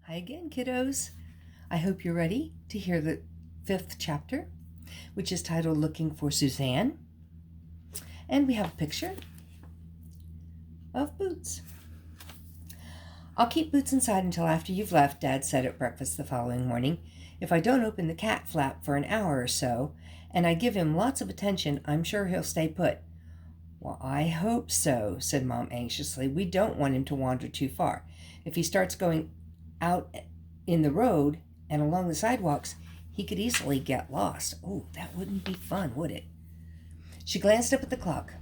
Hi again, kiddos. I hope you're ready to hear the 5th chapter, which is titled Looking for Suzanne. And we have a picture of Boots. I'll keep Boots inside until after you've left, Dad said at breakfast the following morning. If I don't open the cat flap for an hour or so, and I give him lots of attention, I'm sure he'll stay put. Well, I hope so, said Mom anxiously. We don't want him to wander too far. If he starts going out in the road and along the sidewalks, he could easily get lost. Oh, that wouldn't be fun, would it? She glanced up at the clock.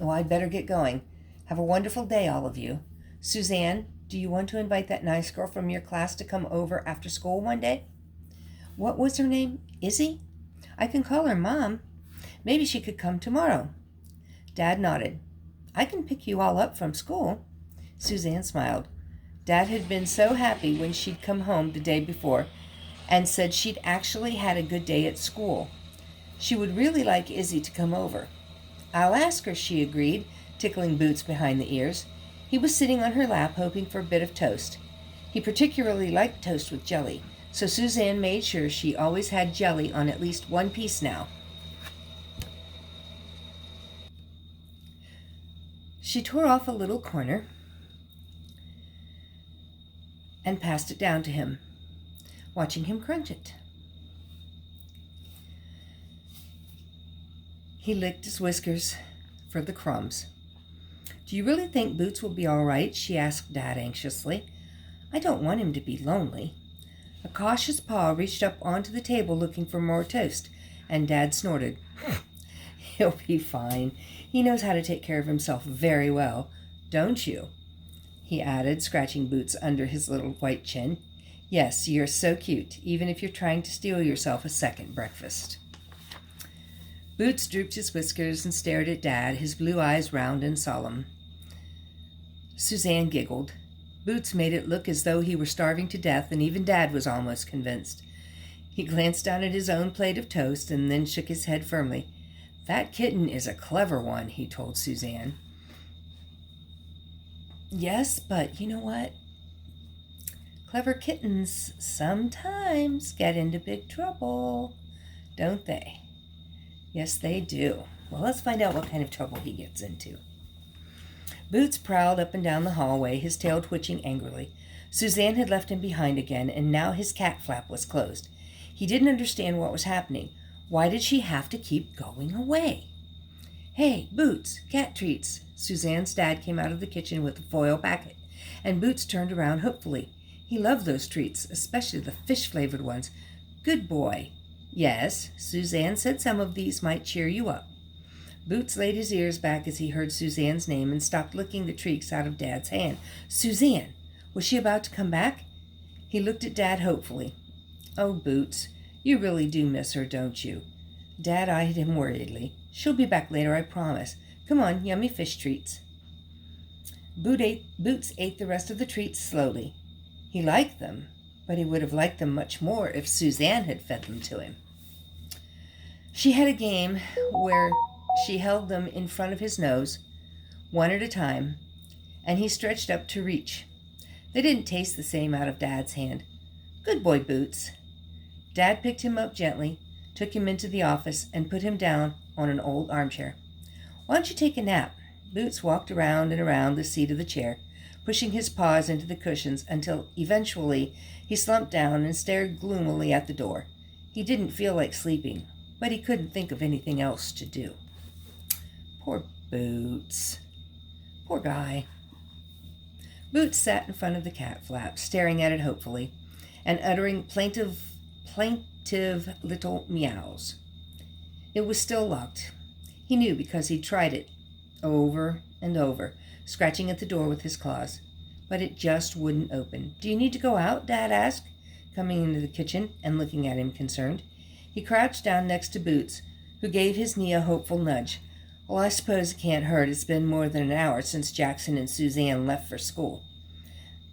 Oh, I'd better get going. Have a wonderful day, all of you. Suzanne, do you want to invite that nice girl from your class to come over after school one day? What was her name? Izzy? I can call her Mom. Maybe she could come tomorrow. Dad nodded. I can pick you all up from school. Suzanne smiled. Dad had been so happy when she'd come home the day before and said she'd actually had a good day at school. She would really like Izzy to come over. I'll ask her, she agreed, tickling Boots behind the ears. He was sitting on her lap, hoping for a bit of toast. He particularly liked toast with jelly, so Suzanne made sure she always had jelly on at least one piece now. She tore off a little corner and passed it down to him, watching him crunch it. He licked his whiskers for the crumbs. Do you really think Boots will be all right? She asked Dad anxiously. I don't want him to be lonely. A cautious paw reached up onto the table looking for more toast, and Dad snorted. He'll be fine. He knows how to take care of himself very well, don't you? He added, scratching Boots under his little white chin. Yes, you're so cute, even if you're trying to steal yourself a second breakfast. Boots drooped his whiskers and stared at Dad, his blue eyes round and solemn. Suzanne giggled. Boots made it look as though he were starving to death, and even Dad was almost convinced. He glanced down at his own plate of toast and then shook his head firmly. That kitten is a clever one, he told Suzanne. Yes, but you know what? Clever kittens sometimes get into big trouble, don't they? Yes, they do. Well, let's find out what kind of trouble he gets into. Boots prowled up and down the hallway, his tail twitching angrily. Suzanne had left him behind again, and now his cat flap was closed. He didn't understand what was happening. Why did she have to keep going away? Hey, Boots, cat treats. Suzanne's dad came out of the kitchen with a foil packet, and Boots turned around hopefully. He loved those treats, especially the fish-flavored ones. Good boy. Yes, Suzanne said some of these might cheer you up. Boots laid his ears back as he heard Suzanne's name and stopped licking the treats out of Dad's hand. Suzanne! Was she about to come back? He looked at Dad hopefully. Oh, Boots, you really do miss her, don't you? Dad eyed him worriedly. She'll be back later, I promise. Come on, yummy fish treats. Boots ate the rest of the treats slowly. He liked them, but he would have liked them much more if Suzanne had fed them to him. She had a game where she held them in front of his nose, one at a time, and he stretched up to reach. They didn't taste the same out of Dad's hand. Good boy, Boots. Dad picked him up gently, took him into the office, and put him down on an old armchair. Why don't you take a nap? Boots walked around and around the seat of the chair, pushing his paws into the cushions until eventually he slumped down and stared gloomily at the door. He didn't feel like sleeping, but he couldn't think of anything else to do. Poor Boots. Poor guy. Boots sat in front of the cat flap, staring at it hopefully, and uttering plaintive little meows. It was still locked. He knew because he'd tried it over and over, scratching at the door with his claws. But it just wouldn't open. Do you need to go out? Dad asked, coming into the kitchen and looking at him concerned. He crouched down next to Boots, who gave his knee a hopeful nudge. Well, I suppose it can't hurt. It's been more than an hour since Jackson and Suzanne left for school.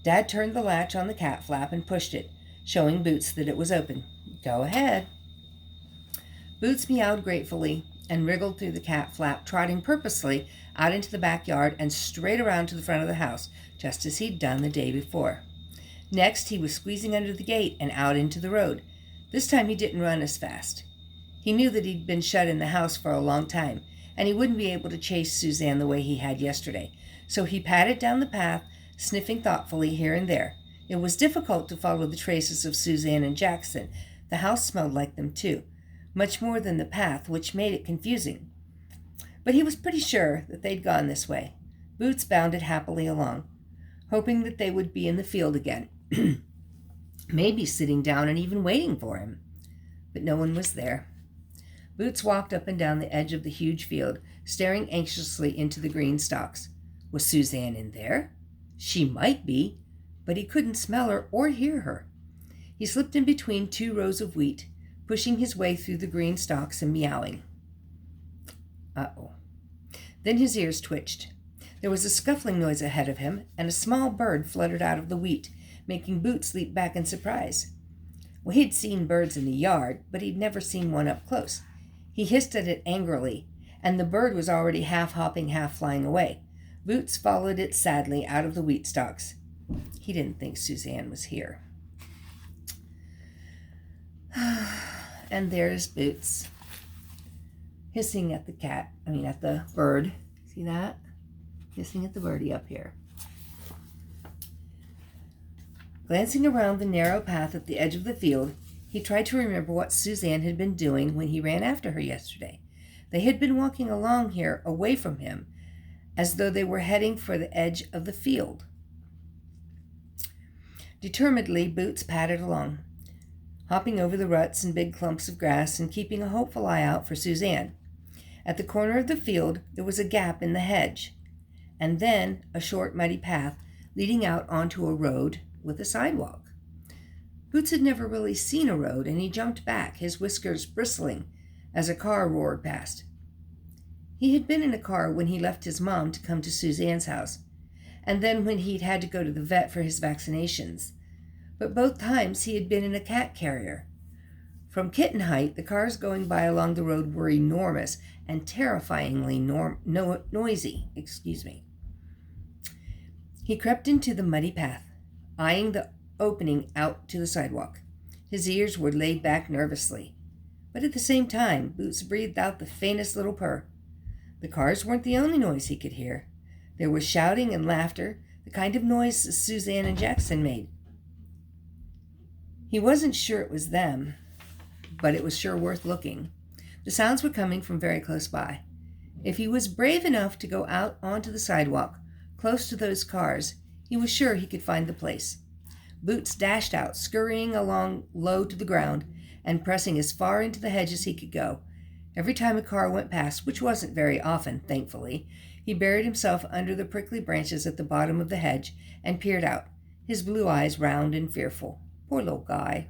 Dad turned the latch on the cat flap and pushed it, showing Boots that it was open. Go ahead. Boots meowed gratefully and wriggled through the cat flap, trotting purposely out into the backyard and straight around to the front of the house, just as he'd done the day before. Next, he was squeezing under the gate and out into the road. This time he didn't run as fast. He knew that he'd been shut in the house for a long time, and he wouldn't be able to chase Suzanne the way he had yesterday. So he padded down the path, sniffing thoughtfully here and there. It was difficult to follow the traces of Suzanne and Jackson. The house smelled like them, too, much more than the path, which made it confusing. But he was pretty sure that they'd gone this way. Boots bounded happily along, hoping that they would be in the field again, maybe sitting down and even waiting for him. But no one was there. Boots walked up and down the edge of the huge field, staring anxiously into the green stalks. Was Suzanne in there? She might be, but he couldn't smell her or hear her. He slipped in between two rows of wheat, pushing his way through the green stalks and meowing. Uh-oh. Then his ears twitched. There was a scuffling noise ahead of him, and a small bird fluttered out of the wheat, making Boots leap back in surprise. Well, he'd seen birds in the yard, but he'd never seen one up close. He hissed at it angrily, and the bird was already half hopping, half flying away. Boots followed it sadly out of the wheat stalks. He didn't think Suzanne was here. And there's Boots, hissing at the bird. See that? Hissing at the birdie up here. Glancing around the narrow path at the edge of the field, he tried to remember what Suzanne had been doing when he ran after her yesterday. They had been walking along here away from him, as though they were heading for the edge of the field. Determinedly, Boots padded along, hopping over the ruts and big clumps of grass and keeping a hopeful eye out for Suzanne. At the corner of the field, there was a gap in the hedge, and then a short, muddy path leading out onto a road with a sidewalk. Boots had never really seen a road, and he jumped back, his whiskers bristling, as a car roared past. He had been in a car when he left his mom to come to Suzanne's house, and then when he'd had to go to the vet for his vaccinations. But both times he had been in a cat carrier. From Kitten height, the cars going by along the road were enormous and terrifyingly noisy. He crept into the muddy path, eyeing the opening out to the sidewalk. His ears were laid back nervously, but at the same time, Boots breathed out the faintest little purr. The cars weren't the only noise he could hear. There was shouting and laughter, the kind of noise Suzanne and Jackson made. He wasn't sure it was them, but it was sure worth looking. The sounds were coming from very close by. If he was brave enough to go out onto the sidewalk, close to those cars, he was sure he could find the place. Boots dashed out, scurrying along low to the ground and pressing as far into the hedge as he could go. Every time a car went past, which wasn't very often, thankfully, he buried himself under the prickly branches at the bottom of the hedge and peered out, his blue eyes round and fearful. Poor little guy.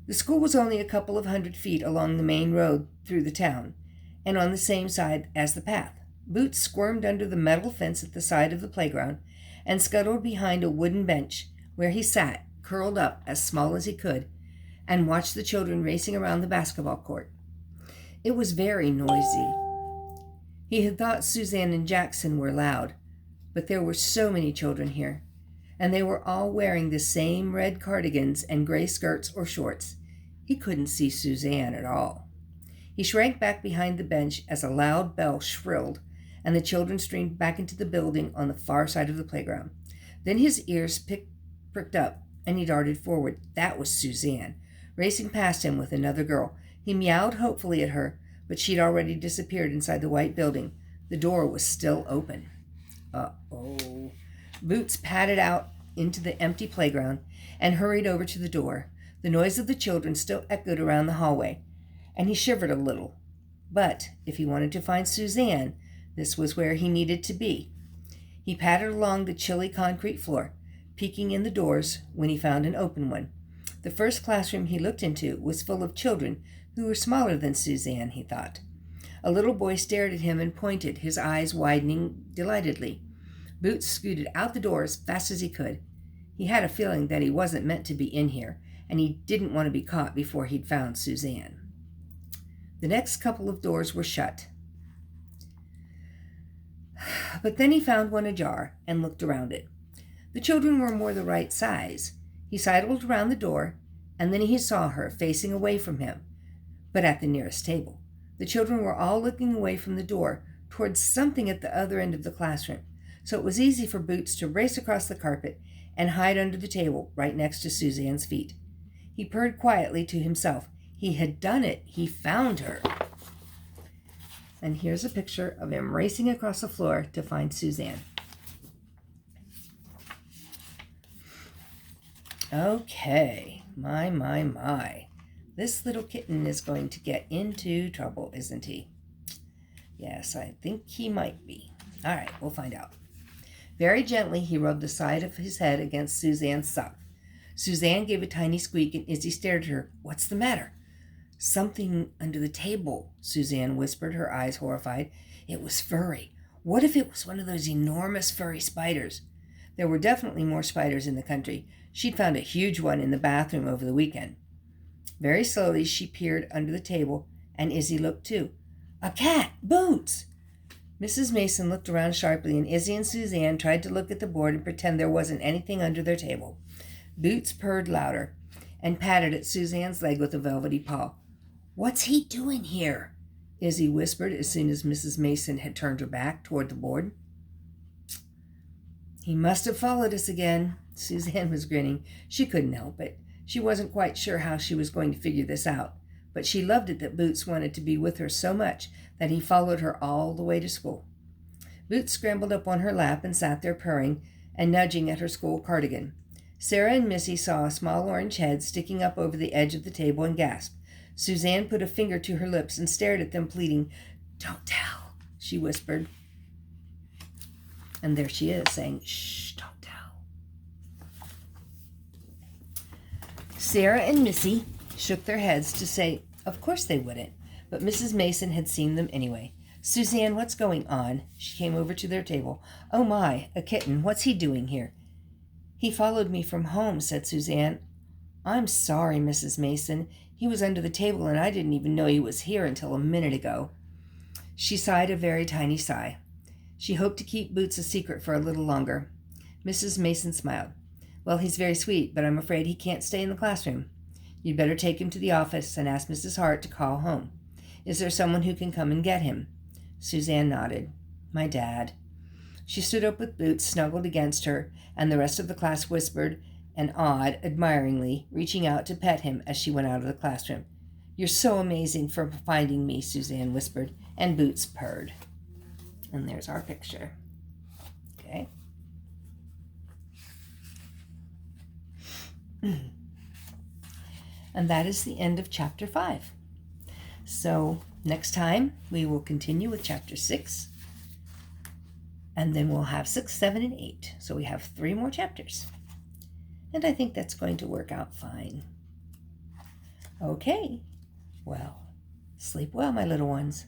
The school was only a couple of 100 feet along the main road through the town, and on the same side as the path. Boots squirmed under the metal fence at the side of the playground and scuttled behind a wooden bench, where he sat, curled up as small as he could, and watched the children racing around the basketball court. It was very noisy. He had thought Suzanne and Jackson were loud, but there were so many children here, and they were all wearing the same red cardigans and gray skirts or shorts. He couldn't see Suzanne at all. He shrank back behind the bench as a loud bell shrilled, and the children streamed back into the building on the far side of the playground. Then his ears pricked up, and he darted forward. That was Suzanne, racing past him with another girl. He meowed hopefully at her, but she'd already disappeared inside the white building. The door was still open. Uh-oh. Boots padded out into the empty playground and hurried over to the door. The noise of the children still echoed around the hallway, and he shivered a little. But if he wanted to find Suzanne, this was where he needed to be. He pattered along the chilly concrete floor, peeking in the doors when he found an open one. The first classroom he looked into was full of children who were smaller than Suzanne, he thought. A little boy stared at him and pointed, his eyes widening delightedly. Boots scooted out the door as fast as he could. He had a feeling that he wasn't meant to be in here, and he didn't want to be caught before he'd found Suzanne. The next couple of doors were shut. But then he found one ajar and looked around it. The children were more the right size. He sidled around the door, and then he saw her facing away from him, but at the nearest table. The children were all looking away from the door towards something at the other end of the classroom, so it was easy for Boots to race across the carpet and hide under the table right next to Suzanne's feet. He purred quietly to himself. He had done it. He found her. And here's a picture of him racing across the floor to find Suzanne. Okay, my. This little kitten is going to get into trouble, isn't he? Yes, I think he might be. All right, we'll find out. Very gently, he rubbed the side of his head against Suzanne's sock. Suzanne gave a tiny squeak, and Izzy stared at her. What's the matter? Something under the table, Suzanne whispered, her eyes horrified. It was furry. What if it was one of those enormous furry spiders? There were definitely more spiders in the country. She'd found a huge one in the bathroom over the weekend. Very slowly, she peered under the table, and Izzy looked too. A cat! Boots! Mrs. Mason looked around sharply, and Izzy and Suzanne tried to look at the board and pretend there wasn't anything under their table. Boots purred louder and patted at Suzanne's leg with a velvety paw. What's he doing here? Izzy whispered as soon as Mrs. Mason had turned her back toward the board. He must have followed us again. Suzanne was grinning. She couldn't help it. She wasn't quite sure how she was going to figure this out, but she loved it that Boots wanted to be with her so much that he followed her all the way to school. Boots scrambled up on her lap and sat there purring and nudging at her school cardigan. Sarah and Missy saw a small orange head sticking up over the edge of the table and gasped. Suzanne put a finger to her lips and stared at them, pleading. Don't tell, she whispered. And there she is, saying, shh, don't tell. Sarah and Missy shook their heads to say, of course they wouldn't, but Mrs. Mason had seen them anyway. Suzanne, what's going on? She came over to their table. Oh my, a kitten. What's he doing here? He followed me from home, said Suzanne. I'm sorry, Mrs. Mason. He was under the table, and I didn't even know he was here until a minute ago. She sighed a very tiny sigh. She hoped to keep Boots a secret for a little longer. Mrs. Mason smiled. Well, he's very sweet, but I'm afraid he can't stay in the classroom. You'd better take him to the office and ask Mrs. Hart to call home. Is there someone who can come and get him? Suzanne nodded. My dad. She stood up with Boots snuggled against her, and the rest of the class whispered and awed admiringly, reaching out to pet him as she went out of the classroom. You're so amazing for finding me, Suzanne whispered, and Boots purred. And there's our picture. Okay. And that is the end of chapter 5. So next time we will continue with chapter 6. And then we'll have 6, 7, and 8. So we have 3 more chapters. And I think that's going to work out fine. Okay. Well, sleep well, my little ones.